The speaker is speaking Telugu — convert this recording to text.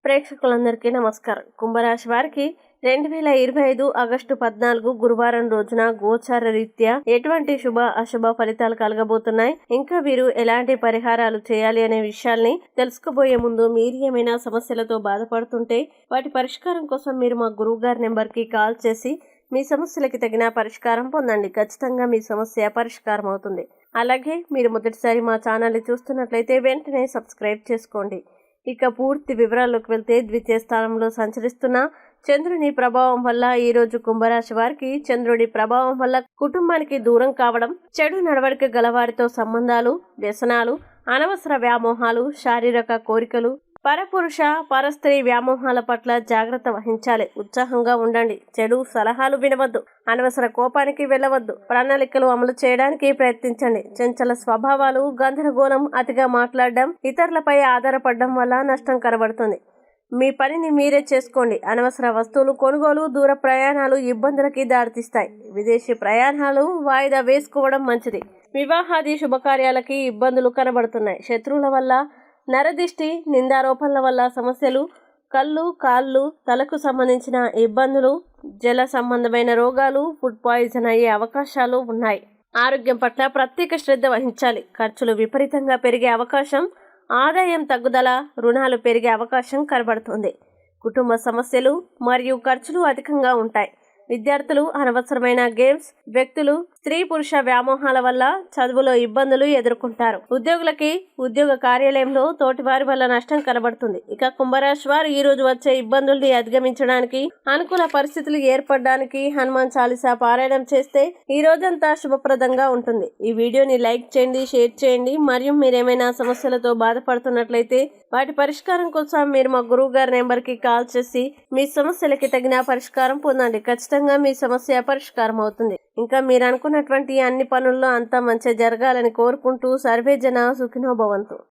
ప్రేక్షకులందరికీ నమస్కారం. కుంభరాశి వారికి 2025 ఆగస్టు 14 గురువారం రోజున గోచార రీత్యా ఎటువంటి శుభ అశుభ ఫలితాలు కలగబోతున్నాయి, ఇంకా వీరు ఎలాంటి పరిహారాలు చేయాలి అనే విషయాల్ని తెలుసుకోబోయే ముందు మీరు ఏమైనా సమస్యలతో బాధపడుతుంటే వాటి పరిష్కారం కోసం మీరు మా గురువు గారి నెంబర్కి కాల్ చేసి మీ సమస్యలకి తగిన పరిష్కారం పొందండి. ఖచ్చితంగా మీ సమస్య పరిష్కారం అవుతుంది. అలాగే మీరు మొదటిసారి మా ఛానల్ని చూస్తున్నట్లయితే వెంటనే సబ్స్క్రైబ్ చేసుకోండి. ఇక పూర్తి వివరాల్లోకి వెళ్తే ద్వితీయ స్థానంలో సంచరిస్తున్న చంద్రుని ప్రభావం వల్ల ఈ రోజు కుంభరాశి వారికి చంద్రుడి ప్రభావం వల్ల కుటుంబానికి దూరం కావడం, చెడు నడవడిక గలవారితో సంబంధాలు, వ్యసనాలు, అనవసర వ్యామోహాలు, శారీరక కోరికలు, పరపురుష పరస్త్రీ వ్యామోహాల పట్ల జాగ్రత్త వహించాలి. ఉత్సాహంగా ఉండండి. చెడు సలహాలు వినవద్దు. అనవసర కోపానికి వెళ్ళవద్దు. ప్రణాళికలు అమలు చేయడానికి ప్రయత్నించండి. చంచల స్వభావాలు, గందరగోళం, అతిగా మాట్లాడడం, ఇతరులపై ఆధారపడడం వల్ల నష్టం కనబడుతుంది. మీ పనిని మీరే చేసుకోండి. అనవసర వస్తువులు కొనుగోలు, దూర ప్రయాణాలు ఇబ్బందులకి దారితీస్తాయి. విదేశీ ప్రయాణాలు వాయిదా వేసుకోవడం మంచిది. వివాహాది శుభకార్యాలకి ఇబ్బందులు కనబడుతున్నాయి. శత్రువుల వల్ల నరదిష్టి, నిందారోపణల వల్ల సమస్యలు, కళ్ళు, కాళ్ళు, తలకు సంబంధించిన ఇబ్బందులు, జల సంబంధమైన రోగాలు, ఫుడ్ పాయిజన్ అయ్యే అవకాశాలు ఉన్నాయి. ఆరోగ్యం పట్ల ప్రత్యేక శ్రద్ధ వహించాలి. ఖర్చులు విపరీతంగా పెరిగే అవకాశం, ఆదాయం తగ్గుదల, రుణాలు పెరిగే అవకాశం కనబడుతుంది. కుటుంబ సమస్యలు మరియు ఖర్చులు అధికంగా ఉంటాయి. విద్యార్థులు అనవసరమైన గేమ్స్, వ్యక్తులు స్త్రీ పురుష వ్యామోహాల వల్ల చదువులో ఇబ్బందులు ఎదుర్కొంటారు. ఉద్యోగులకి ఉద్యోగ కార్యాలయంలో తోటివారి వల్ల నష్టం కనబడుతుంది. ఇక కుంభరాశి వారు ఈ రోజు వచ్చే ఇబ్బందుల్ని అధిగమించడానికి, అనుకూల పరిస్థితులు ఏర్పడడానికి హనుమాన్ చాలీసా పారాయణం చేస్తే ఈ రోజంతా శుభప్రదంగా ఉంటుంది. ఈ వీడియోని లైక్ చేయండి, షేర్ చేయండి. మరియు మీరేమైనా సమస్యలతో బాధపడుతున్నట్లయితే వాటి పరిష్కారం కోసం మీరు మా గురువు గారి నెంబర్కి కాల్ చేసి మీ సమస్యలకి తగిన పరిష్కారం పొందండి. ఖచ్చితంగా మీ సమస్య పరిష్కారం అవుతుంది. ఇంకా మీరు అనుకున్నటువంటి అన్ని పనుల్లో అంతా మంచి జరగాలని కోరుకుంటూ సర్వే జన సుఖినో భవంతు.